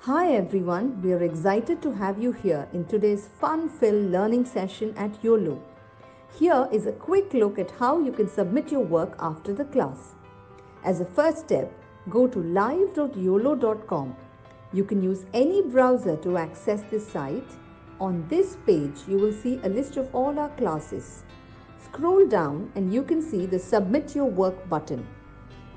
Hi everyone, we are excited to have you here in today's fun-filled learning session at YOLO. Here is a quick look at how you can submit your work after the class. As a first step, go to live.yolo.com. You can use any browser to access this site. On this page, you will see a list of all our classes. Scroll down and you can see the Submit Your Work button.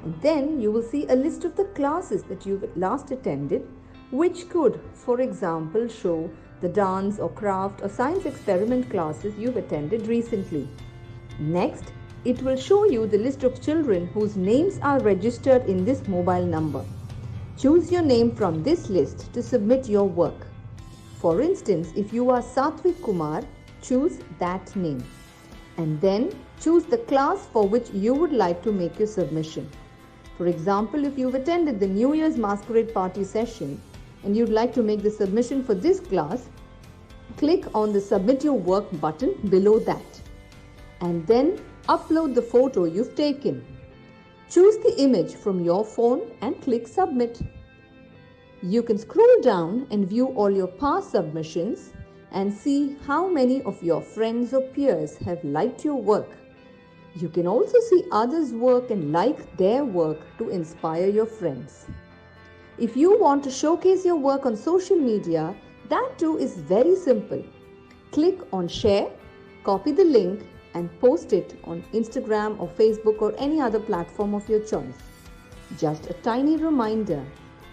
And then you will see a list of the classes that you've last attended, which could, for example, show the dance or craft or science experiment classes you've attended recently. Next, it will show you the list of children whose names are registered in this mobile number. Choose your name from this list to submit your work. For instance, if you are Satvik Kumar, choose that name. And then choose the class for which you would like to make your submission. For example, if you've attended the New Year's Masquerade Party session and you'd like to make the submission for this class, click on the Submit Your Work button below that. And then upload the photo you've taken. Choose the image from your phone and click Submit. You can scroll down and view all your past submissions and see how many of your friends or peers have liked your work. You can also see others' work and like their work to inspire your friends. If you want to showcase your work on social media, that too is very simple. Click on Share, copy the link and post it on Instagram or Facebook or any other platform of your choice. Just a tiny reminder,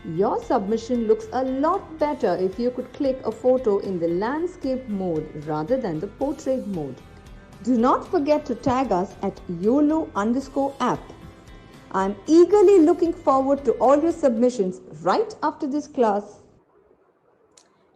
your submission looks a lot better if you could click a photo in the landscape mode rather than the portrait mode. Do not forget to tag us at YOLO_app. I'm eagerly looking forward to all your submissions right after this class.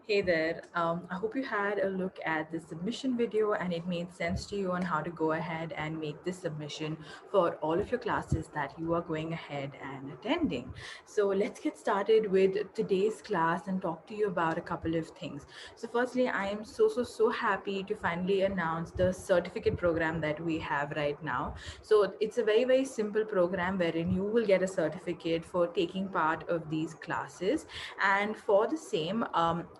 Hey there. I hope you had a look at the submission video and it made sense to you on how to go ahead and make this submission for all of your classes that you are going ahead and attending. So let's get started with today's class and talk to you about a couple of things. So firstly, I am so happy to finally announce the certificate program that we have right now. So it's a very simple program wherein you will get a certificate for taking part of these classes, and for the same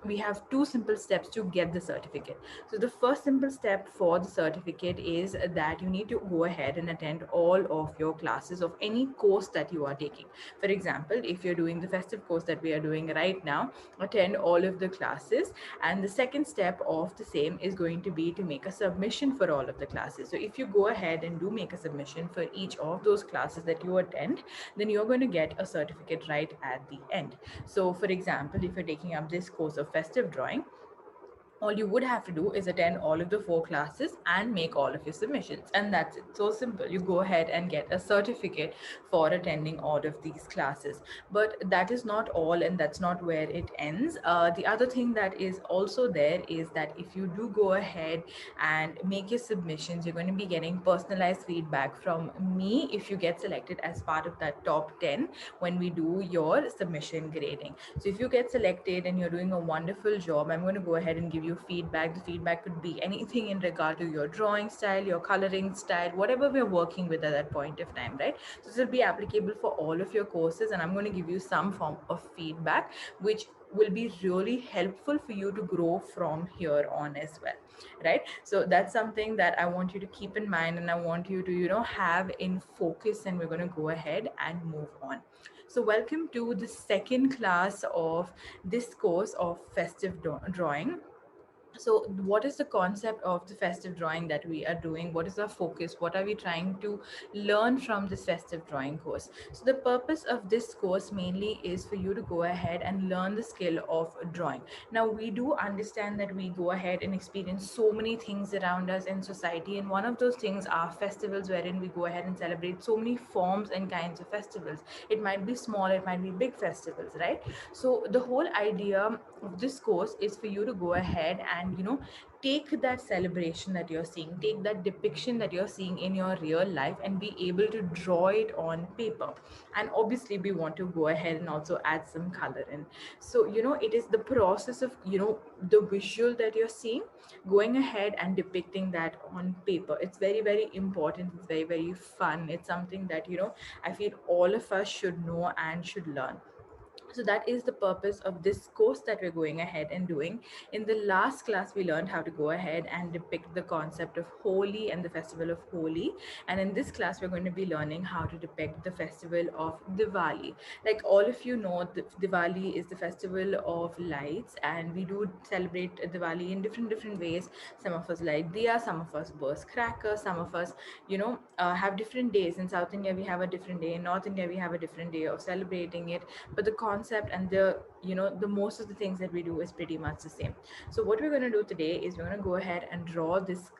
we have two simple steps to get the certificate. So the first simple step for the certificate is that you need to go ahead and attend all of your classes of any course that you are taking. For example, if you're doing the festive course that we are doing right now, attend all of the classes. And the second step of the same is going to be to make a submission for all of the classes. So if you go ahead and do make a submission for each of those classes that you attend, then you're going to get a certificate right at the end. So for example, if you're taking up this course of festive drawing, all you would have to do is attend all of the four classes and make all of your submissions, and that's it. So simple. You go ahead and get a certificate for attending all of these classes. But that is not all, and that's not where it ends. The other thing that is also there is that if you do go ahead and make your submissions, you're going to be getting personalized feedback from me if you get selected as part of that top 10 when we do your submission grading. So if you get selected and you're doing a wonderful job, I'm going to go ahead and give you feedback. The feedback could be anything in regard to your drawing style, your coloring style, whatever we're working with at that point of time, right? So this will be applicable for all of your courses, and I'm going to give you some form of feedback which will be really helpful for you to grow from here on as well, right? So that's something that I want you to keep in mind, and I want you to have in focus, and we're going to go ahead and move on. So welcome to the second class of this course of festive drawing. So what is the concept of the festive drawing that we are doing? What is our focus? What are we trying to learn from this festive drawing course? So the purpose of this course mainly is for you to go ahead and learn the skill of drawing. Now we do understand that we go ahead and experience so many things around us in society, and one of those things are festivals, wherein we go ahead and celebrate so many forms and kinds of festivals. It might be small, it might be big festivals, right? So the whole idea of this course is for you to go ahead and take that celebration that you're seeing, take that depiction that you're seeing in your real life, and be able to draw it on paper. And obviously we want to go ahead and also add some color in. So it is the process of the visual that you're seeing, going ahead and depicting that on paper. It's very important. It's very fun. It's something that I feel all of us should know and should learn. So that is the purpose of this course that we're going ahead and doing. In the last class we learned how to go ahead and depict the concept of Holi and the festival of Holi, and in this class we're going to be learning how to depict the festival of Diwali. Like all of you know, Diwali is the festival of lights, and we do celebrate Diwali in different ways. Some of us light diya, some of us burst crackers, some of us, have different days. In South India we have a different day, in North India we have a different day of celebrating it, but the concept and the most of the things that we do is pretty much the same. So what we're going to do today is we're going to go ahead and draw this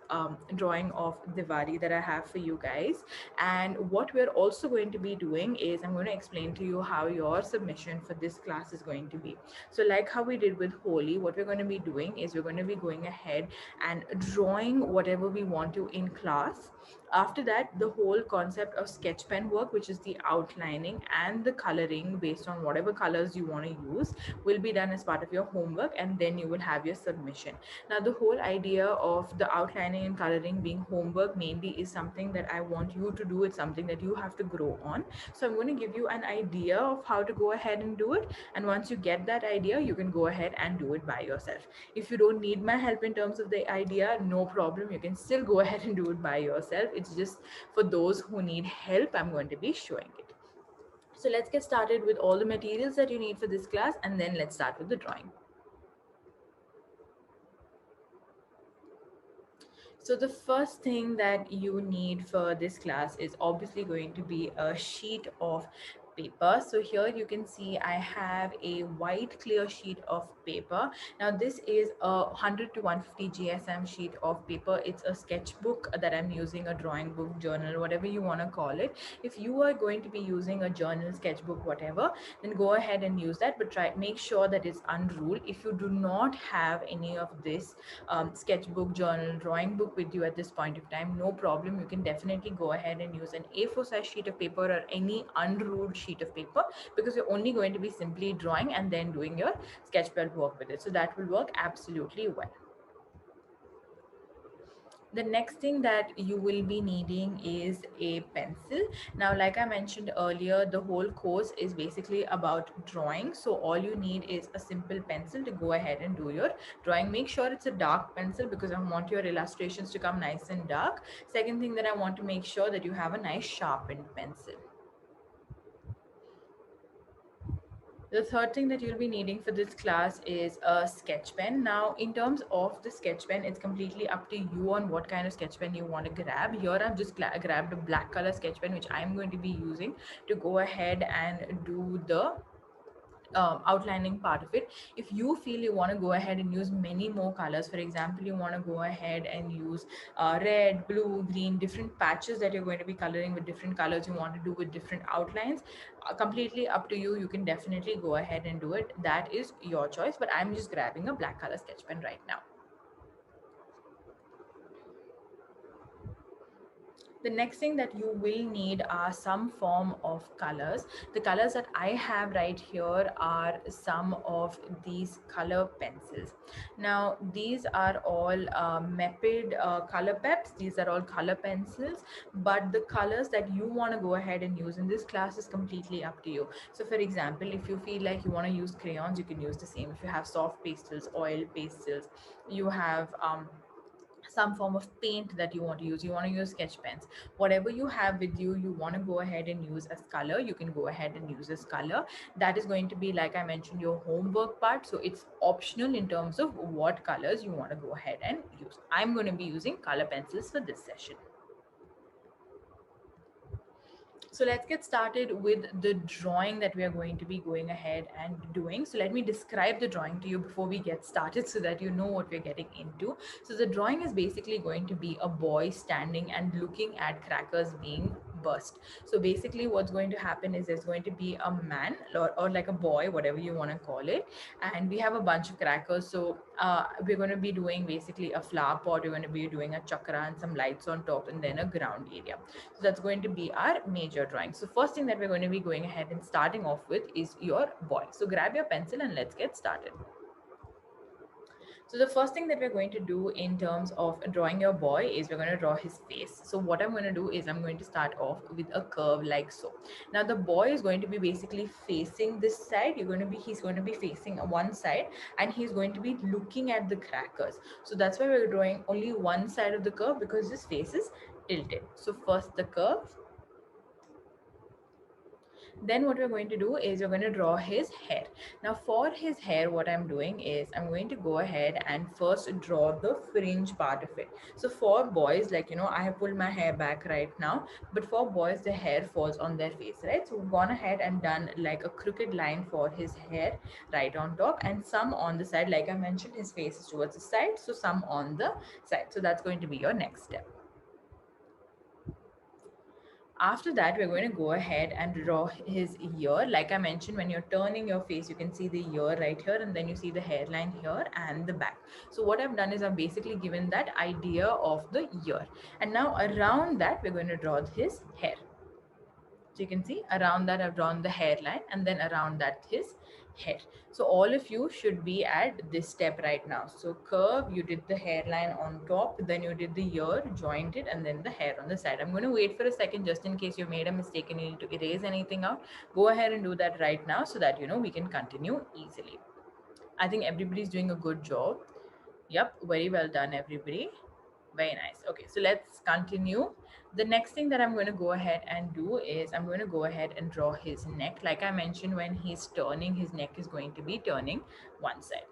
drawing of Diwali that I have for you guys. And what we're also going to be doing is I'm going to explain to you how your submission for this class is going to be. So like how we did with Holi, what we're going to be doing is we're going to be going ahead and drawing whatever we want to in class. After that, the whole concept of sketch pen work, which is the outlining and the coloring based on whatever colors you want to use, will be done as part of your homework, and then you will have your submission. Now the whole idea of the outlining and coloring being homework mainly is something that I want you to do. It's something that you have to grow on. So I'm going to give you an idea of how to go ahead and do it, and once you get that idea you can go ahead and do it by yourself. If you don't need my help in terms of the idea, no problem, you can still go ahead and do it by yourself. It's just for those who need help I'm going to be showing it. So let's get started with all the materials that you need for this class, and then let's start with the drawing. So the first thing that you need for this class is obviously going to be a sheet of paper. So here you can see I have a white clear sheet of paper. Now this is a 100 to 150 GSM sheet of paper. It's a sketchbook that I'm using, a drawing book, journal, whatever you want to call it. If you are going to be using a journal, sketchbook, whatever, then go ahead and use that, but try make sure that it's unruled. If you do not have any of this sketchbook, journal, drawing book with you at this point of time, no problem, you can definitely go ahead and use an A4 size sheet of paper or any unruled sheet of paper, because you're only going to be simply drawing and then doing your sketch pad work with it, so that will work absolutely well. The next thing that you will be needing is a pencil. Now like I mentioned earlier, the whole course is basically about drawing, so all you need is a simple pencil to go ahead and do your drawing. Make sure it's a dark pencil because I want your illustrations to come nice and dark. Second thing that I want to make sure that you have a nice sharpened pencil. The third thing that you'll be needing for this class is a sketch pen. Now, in terms of the sketch pen, it's completely up to you on what kind of sketch pen you want to grab. Here, I've just grabbed a black color sketch pen, which I'm going to be using to go ahead and do the outlining part of it. If you feel you want to go ahead and use many more colors, for example, you want to go ahead and use red, blue, green, different patches that you're going to be coloring with different colors, you want to do with different outlines, completely up to you. You can definitely go ahead and do it. That is your choice, but I'm just grabbing a black color sketch pen right now. The next thing that you will need are some form of colors. The colors that I have right here are some of these color pencils. Now these are all Mepid color peps. These are all color pencils, but the colors that you want to go ahead and use in this class is completely up to you. So for example, if you feel like you want to use crayons, you can use the same. If you have soft pastels, oil pastels, you have some form of paint that you want to use, you want to use sketch pens, whatever you have with you, you want to go ahead and use as color, you can go ahead and use as color. That is going to be, like I mentioned, your homework part, so it's optional in terms of what colors you want to go ahead and use. I'm going to be using color pencils for this session. So let's get started with the drawing that we are going to be going ahead and doing. So let me describe the drawing to you before we get started so that you know what we're getting into. So the drawing is basically going to be a boy standing and looking at crackers being burst. So basically what's going to happen is there's going to be a man, or like a boy, whatever you want to call it, and we have a bunch of crackers. So we're going to be doing basically a flower pot, we're going to be doing a chakra and some lights on top, and then a ground area. So that's going to be our major drawing. So first thing that we're going to be going ahead and starting off with is your boy. So grab your pencil and let's get started. So the first thing that we're going to do in terms of drawing your boy is we're going to draw his face. So what I'm going to do is I'm going to start off with a curve like so. Now the boy is going to be basically facing this side. He's going to be facing one side, and he's going to be looking at the crackers. So that's why we're drawing only one side of the curve, because his face is tilted. So first the curve, then what we're going to do is we're going to draw his hair. Now for his hair, what I'm doing is I'm going to go ahead and first draw the fringe part of it. So for boys, like, I have pulled my hair back right now, but for boys the hair falls on their face, right? So we've gone ahead and done like a crooked line for his hair right on top, and some on the side. Like I mentioned, his face is towards the side, so some on the side. So that's going to be your next step. After that, we're going to go ahead and draw his ear. Like I mentioned, when you're turning your face, you can see the ear right here, and then you see the hairline here and the back. So what I've done is I've basically given that idea of the ear, and now around that we're going to draw his hair. So you can see around that I've drawn the hairline, and then around that his hair. So all of you should be at this step right now. So curve, you did the hairline on top, then you did the ear, joined it, and then the hair on the side. I'm going to wait for a second just in case you made a mistake and you need to erase anything out. Go ahead and do that right now so that we can continue easily. I think everybody's doing a good job. Yep, very well done, everybody. Very nice. Okay, so let's continue. The next thing that I'm going to go ahead and do is I'm going to go ahead and draw his neck. Like I mentioned, when he's turning, his neck is going to be turning one side.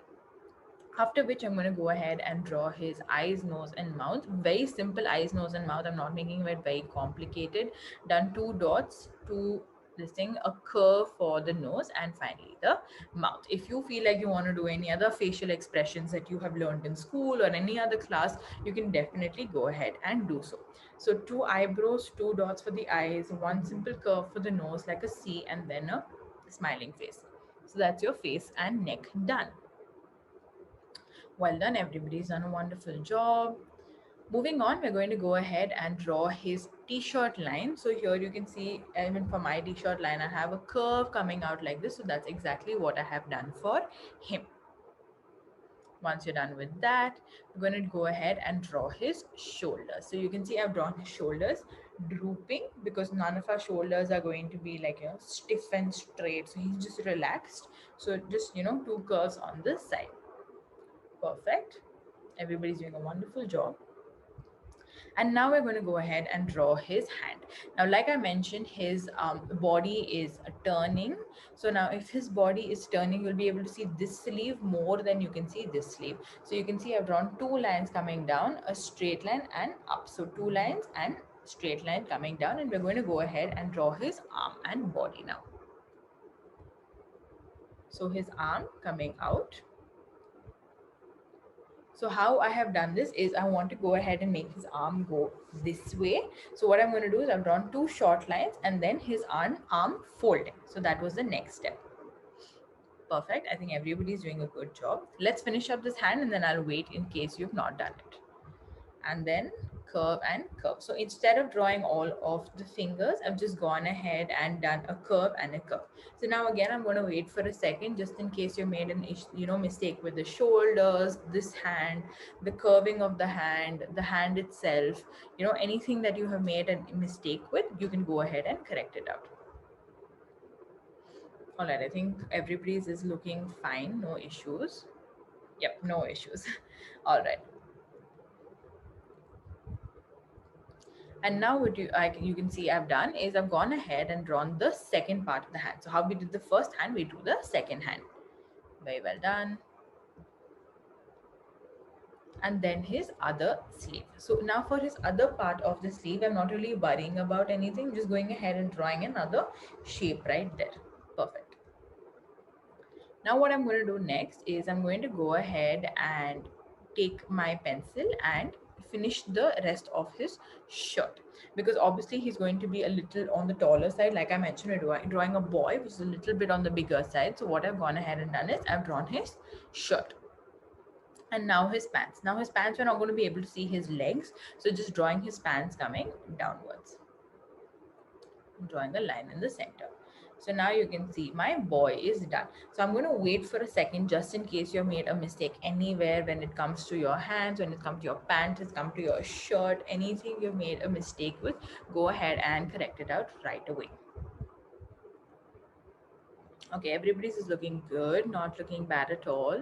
After which I'm going to go ahead and draw his eyes, nose, and mouth. Very simple eyes, nose, and mouth. I'm not making it very complicated. Done two dots, two this thing, a curve for the nose, and finally the mouth. If you feel like you want to do any other facial expressions that you have learned in school or any other class, you can definitely go ahead and do so. So two eyebrows, two dots for the eyes, one simple curve for the nose like a C, and then a smiling face. So that's your face and neck done. Well done, everybody's done a wonderful job. Moving on, we're going to go ahead and draw his t-shirt line. So here you can see, even for my t-shirt line, I have a curve coming out like this. So that's exactly what I have done for him. Once you're done with that, we're going to go ahead and draw his shoulders. So you can see I've drawn his shoulders drooping, because none of our shoulders are going to be like, stiff and straight. So he's just relaxed. So just, two curves on this side. Perfect. Everybody's doing a wonderful job. And now we're going to go ahead and draw his hand. Now, like I mentioned, his body is turning. So now if his body is turning, you'll be able to see this sleeve more than you can see this sleeve. So you can see I've drawn two lines coming down, a straight line and up. So two lines and straight line coming down, and we're going to go ahead and draw his arm and body now. So his arm coming out. So how I have done this is I want to go ahead and make his arm go this way. So what I'm going to do is I've drawn two short lines and then his arm folding. So that was the next step. Perfect. I think everybody's doing a good job. Let's finish up this hand and then I'll wait in case you've not done it. And then curve and curve. So instead of drawing all of the fingers, I've just gone ahead and done a curve and a curve. So now again, I'm going to wait for a second just in case you made an mistake with the shoulders, this hand, the curving of the hand itself, anything that you have made a mistake with, you can go ahead and correct it out. All right, I think everybody's is looking fine, no issues. Yep, no issues. All right. And now what you can see I've done is I've gone ahead and drawn the second part of the hand. So how we did the first hand, we do the second hand. Very well done. And then his other sleeve. So now for his other part of the sleeve, I'm not really worrying about anything, just going ahead and drawing another shape right there. Perfect. Now what I'm going to do next is I'm going to go ahead and take my pencil and finish the rest of his shirt, because obviously he's going to be a little on the taller side. Like I mentioned, we're drawing a boy which is a little bit on the bigger side. So what I've gone ahead and done is I've drawn his shirt. And now his pants. Now his pants, we're not going to be able to see his legs. So just drawing his pants coming downwards. Drawing a line in the center. So now you can see my boy is done. So I'm going to wait for a second just in case you have made a mistake anywhere when it comes to your hands, when it comes to your pants, it's come to your shirt, anything you've made a mistake with, go ahead and correct it out right away. Okay, everybody's is looking good, not looking bad at all.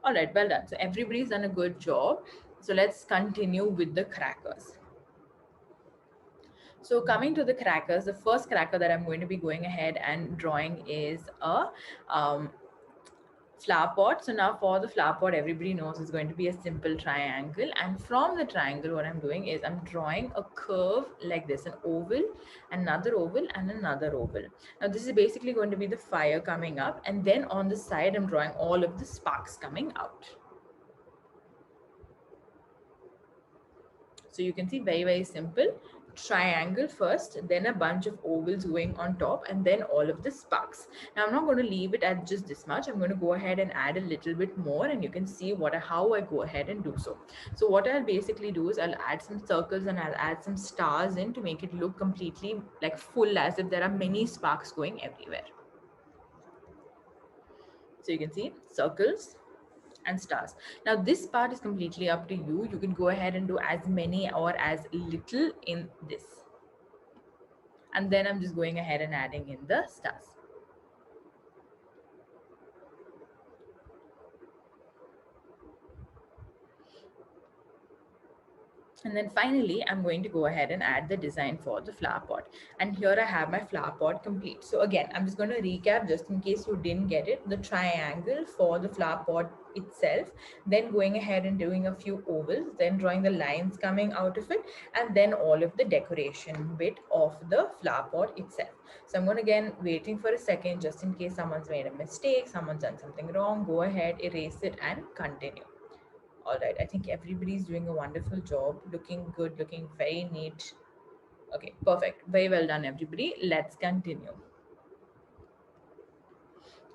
All right, well done. So everybody's done a good job. So let's continue with the crackers. So coming to the crackers, the first cracker that I'm going to be going ahead and drawing is a um, flower pot. So now for the flower pot, everybody knows it's going to be a simple triangle. And from the triangle, what I'm doing is I'm drawing a curve like this, an oval, another oval, and another oval. Now this is basically going to be the fire coming up. And then on the side, I'm drawing all of the sparks coming out. So you can see very simple triangle first, then a bunch of ovals going on top, and then all of the sparks. Now I'm not going to leave it at just this much. I'm going to go ahead and add a little bit more, and you can see how I go ahead and do so. So what I'll basically do is I'll add some circles and I'll add some stars in to make it look completely like full, as if there are many sparks going everywhere. So you can see circles and stars. Now this part is completely up to you. You can go ahead and do as many or as little in this. And then I'm just going ahead and adding in the stars. And then finally, I'm going to go ahead and add the design for the flower pot. And here I have my flower pot complete. So again, I'm just going to recap just in case you didn't get it. The triangle for the flower pot itself, then going ahead and doing a few ovals, then drawing the lines coming out of it, and then all of the decoration bit of the flower pot itself. So I'm going to again waiting for a second just in case someone's made a mistake, someone's done something wrong. Go ahead, erase it and continue. All right, I think everybody's doing a wonderful job, looking good, looking very neat. Okay, perfect. Very well done, everybody. Let's continue.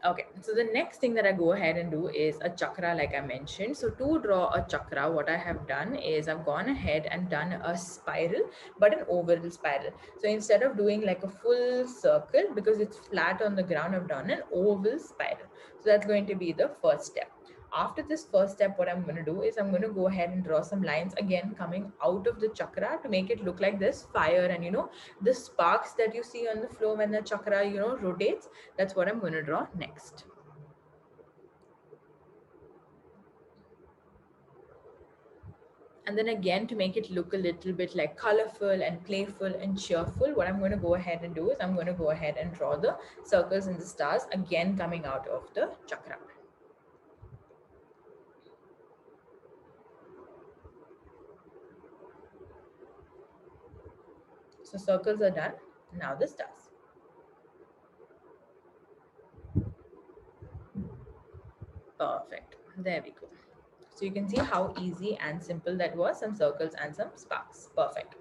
Okay, so the next thing that I go ahead and do is a chakra, like I mentioned. So to draw a chakra, what I have done is I've gone ahead and done a spiral, but an oval spiral. So instead of doing like a full circle, because it's flat on the ground, I've done an oval spiral. So that's going to be the first step. After this first step, what I'm going to do is I'm going to go ahead and draw some lines again coming out of the chakra to make it look like this fire, and the sparks that you see on the floor when the chakra rotates. That's what I'm going to draw next. And then again, to make it look a little bit like colorful and playful and cheerful, what I'm going to go ahead and do is I'm going to go ahead and draw the circles and the stars again coming out of the chakra. So circles are done. Now the stars. Perfect. There we go. So you can see how easy and simple that was. Some circles and some sparks. Perfect.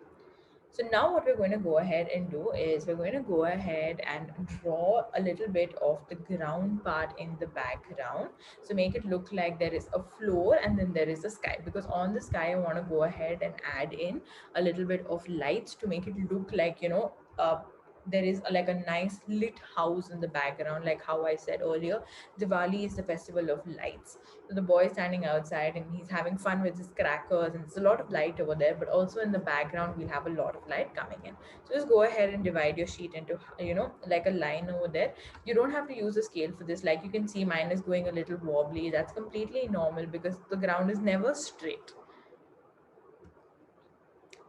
So now what we're going to go ahead and do is we're going to go ahead and draw a little bit of the ground part in the background. So make it look like there is a floor and then there is a sky, because on the sky I want to go ahead and add in a little bit of lights to make it look like there is like a nice lit house in the background. Like how I said earlier, Diwali is the festival of lights. So the boy is standing outside and he's having fun with his crackers, and there's a lot of light over there, but also in the background we'll have a lot of light coming in. So just go ahead and divide your sheet into like a line over there. You don't have to use a scale for this. Like you can see, mine is going a little wobbly. That's completely normal because the ground is never straight.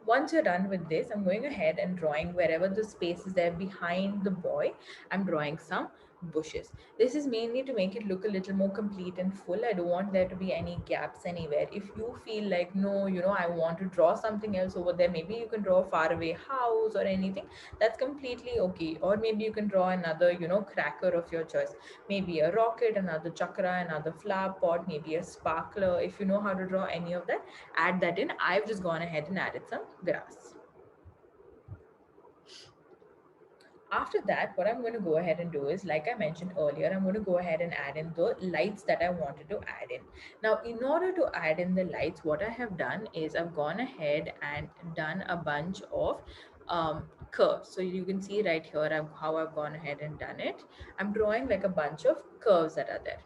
Once you're done with this, I'm going ahead and drawing wherever the space is there behind the boy. I'm drawing some bushes. This is mainly to make it look a little more complete and full. I don't want there to be any gaps anywhere. If you feel like, no, I want to draw something else over there, maybe you can draw a faraway house or anything. That's completely okay. Or maybe you can draw another cracker of your choice. Maybe a rocket, another chakra, another flower pot, maybe a sparkler. If you know how to draw any of that, add that in. I've just gone ahead and added some grass. After that, what I'm going to go ahead and do is, like I mentioned earlier, I'm going to go ahead and add in the lights that I wanted to add in. Now, in order to add in the lights, what I have done is I've gone ahead and done a bunch of curves. So you can see right here how I've gone ahead and done it. I'm drawing like a bunch of curves that are there.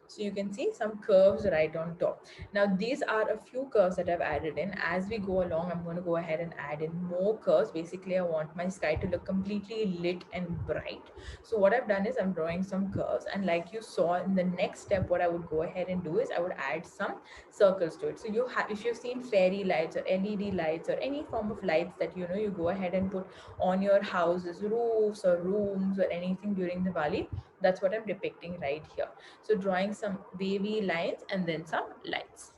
So you can see some curves right on top. Now these are a few curves that I've added in. As we go along, I'm going to go ahead and add in more curves. Basically, I want my sky to look completely lit and bright. So what I've done is I'm drawing some curves, and like you saw in the next step, what I would go ahead and do is I would add some circles to it. So you have, if you've seen fairy lights or LED lights or any form of lights that you go ahead and put on your houses, roofs or rooms or anything during Diwali, that's what I'm depicting right here. So drawing some wavy lines and then some lights.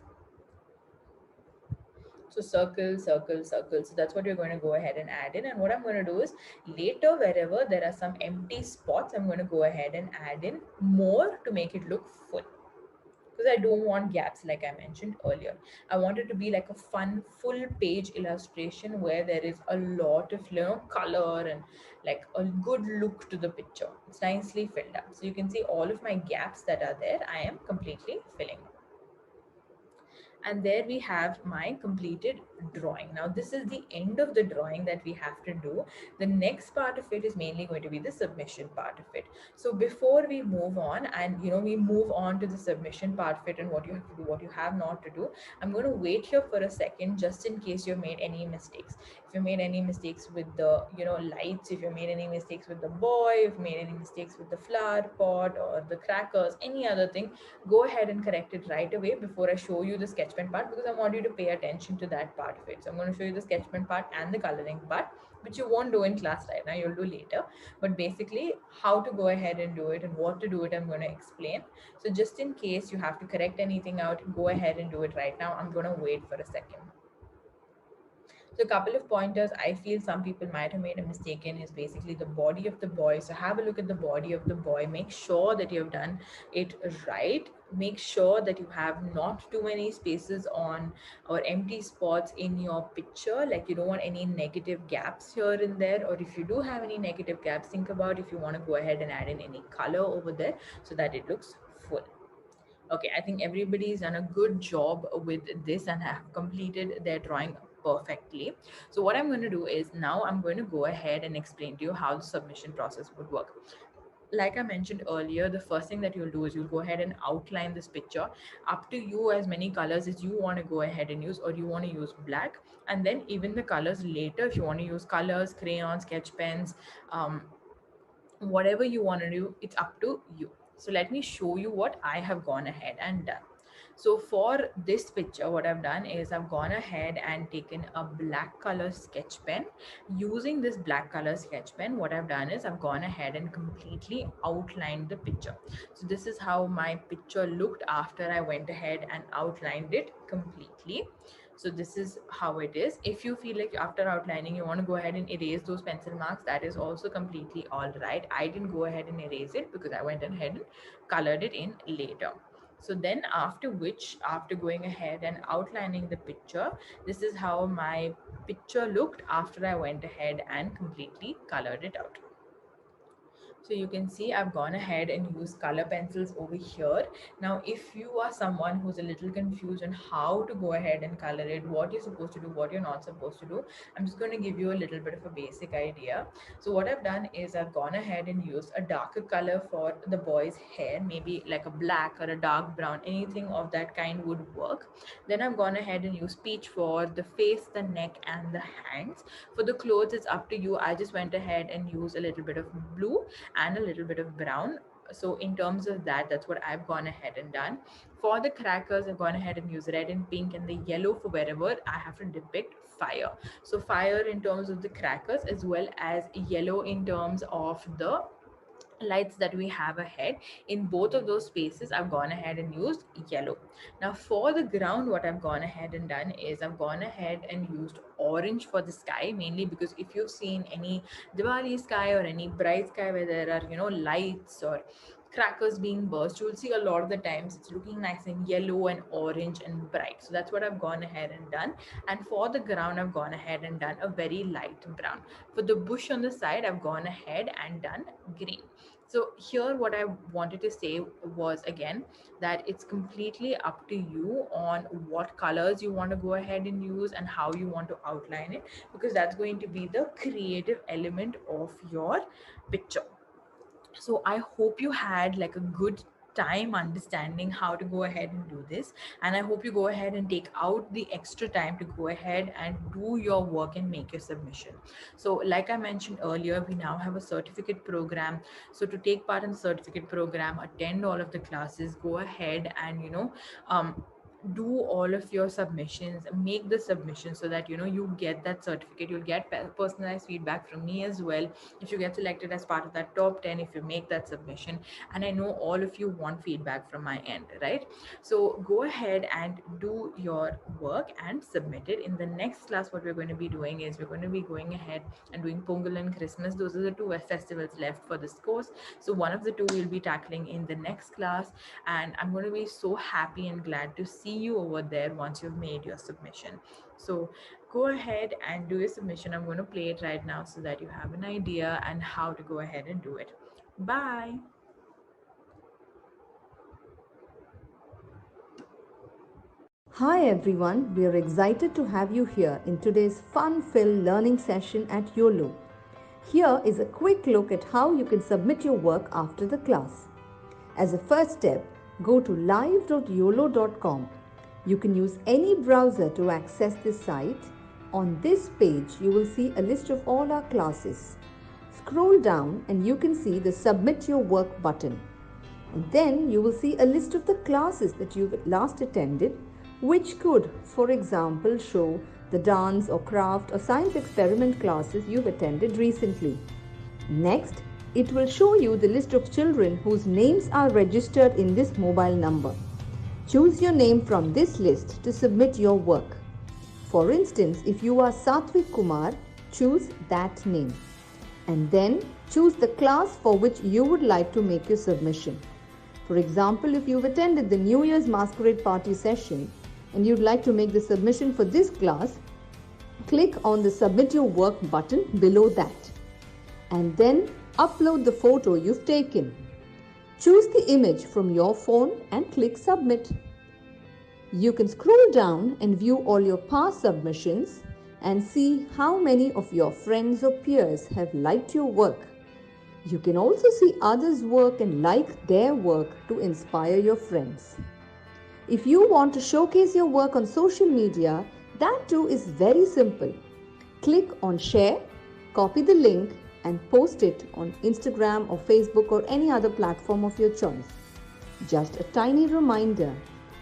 So circle, circle, circle. So that's what you're going to go ahead and add in. And what I'm going to do is later, wherever there are some empty spots, I'm going to go ahead and add in more to make it look full. Because I don't want gaps like I mentioned earlier. I want it to be like a fun, full page illustration where there is a lot of color and like a good look to the picture. It's nicely filled up. So you can see all of my gaps that are there, I am completely filling. And there we have my completed drawing. Now this is the end of the drawing that we have to do. The next part of it is mainly going to be the submission part of it. So before we move on, and we move on to the submission part of it and what you have to do, what you have not to do, I'm going to wait here for a second just in case you've made any mistakes. If you made any mistakes with the lights, if you made any mistakes with the boy, if you made any mistakes with the flower pot or the crackers, any other thing, go ahead and correct it right away before I show you the sketch pen part, because I want you to pay attention to that part of it. So I'm going to show you the sketch pen part and the coloring part, which you won't do in class right now, you'll do later. But basically how to go ahead and do it and what to do it, I'm going to explain. So just in case you have to correct anything out, go ahead and do it right now. I'm going to wait for a second. So a couple of pointers I feel some people might have made a mistake in is basically the body of the boy. So have a look at the body of the boy. Make sure that you've done it right. Make sure that you have not too many spaces on or empty spots in your picture. Like you don't want any negative gaps here and there. Or if you do have any negative gaps, think about if you want to go ahead and add in any color over there so that it looks full. Okay, I think everybody's done a good job with this and have completed their drawing perfectly. So what I'm going to do is now I'm going to go ahead and explain to you how the submission process would work. Like I mentioned earlier, the first thing that you'll do is you'll go ahead and outline this picture. Up to you as many colors as you want to go ahead and use, or you want to use black, and then even the colors later, if you want to use colors, crayons, sketch pens, um, whatever you want to do, it's up to you. So let me show you what I have gone ahead and done. So for this picture, what I've done is I've gone ahead and taken a black color sketch pen. Using this black color sketch pen, what I've done is I've gone ahead and completely outlined the picture. So this is how my picture looked after I went ahead and outlined it completely. So this is how it is. If you feel like after outlining you want to go ahead and erase those pencil marks, that is also completely all right. I didn't go ahead and erase it because I went ahead and colored it in later. So then after which, after going ahead and outlining the picture, this is how my picture looked after I went ahead and completely colored it out. So you can see I've gone ahead and used color pencils over here. Now, if you are someone who's a little confused on how to go ahead and color it, what you're supposed to do, what you're not supposed to do, I'm just going to give you a little bit of a basic idea. So what I've done is I've gone ahead and used a darker color for the boy's hair, maybe like a black or a dark brown, anything of that kind would work. Then I've gone ahead and used peach for the face, the neck, and the hands. For the clothes, it's up to you. I just went ahead and used a little bit of blue and a little bit of brown. So in terms of that, that's what I've gone ahead and done. For the crackers, I've gone ahead and used red and pink and the yellow for wherever I have to depict fire. So fire in terms of the crackers, as well as yellow in terms of the lights that we have ahead. In both of those spaces, I've gone ahead and used yellow. Now for the ground, what I've gone ahead and done is I've gone ahead and used orange for the sky, mainly because if you've seen any Diwali sky or any bright sky where there are lights or crackers being burst, you'll see a lot of the times it's looking nice and yellow and orange and bright. So that's what I've gone ahead and done. And for the ground, I've gone ahead and done a very light brown. For the bush on the side, I've gone ahead and done green. So here what I wanted to say was, again, that it's completely up to you on what colors you want to go ahead and use and how you want to outline it, because that's going to be the creative element of your picture. So I hope you had like a good time understanding how to go ahead and do this, and I hope you go ahead and take out the extra time to go ahead and do your work and make your submission. So like I mentioned earlier, we now have a certificate program. So to take part in the certificate program, attend all of the classes, go ahead and do all of your submissions, make the submission, so that you get that certificate. You'll get personalized feedback from me as well if you get selected as part of that top 10, if you make that submission. And I know all of you want feedback from my end, right? So go ahead and do your work and submit it. In the next class, what we're going to be doing is we're going to be going ahead and doing Pongal and Christmas. Those are the two festivals left for this course. So one of the two we'll be tackling in the next class, and I'm going to be so happy and glad to see you over there once you've made your submission. So go ahead and do your submission. I'm going to play it right now so that you have an idea and how to go ahead and do it. Bye. Hi everyone, we are excited to have you here in today's fun-filled learning session at YOLO. Here is a quick look at how you can submit your work after the class. As a first step, go to live.yolo.com. You can use any browser to access this site. On this page, you will see a list of all our classes. Scroll down and you can see the Submit Your Work button. And then you will see a list of the classes that you've last attended, which could, for example, show the dance or craft or science experiment classes you've attended recently. Next, it will show you the list of children whose names are registered in this mobile number. Choose your name from this list to submit your work. For instance, if you are Satvik Kumar, choose that name. And then choose the class for which you would like to make your submission. For example, if you've attended the New Year's Masquerade Party session and you'd like to make the submission for this class, click on the Submit Your Work button below that. And then upload the photo you've taken. Choose the image from your phone and click Submit. You can scroll down and view all your past submissions and see how many of your friends or peers have liked your work. You can also see others' work and like their work to inspire your friends. If you want to showcase your work on social media, that too is very simple. Click on Share, copy the link and post it on Instagram or Facebook or any other platform of your choice. Just a tiny reminder,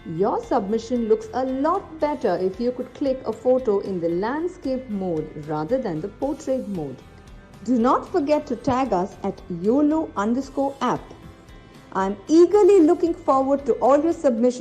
your submission looks a lot better if you could click a photo in the landscape mode rather than the portrait mode. Do not forget to tag us at YOLO_app. I'm eagerly looking forward to all your submissions.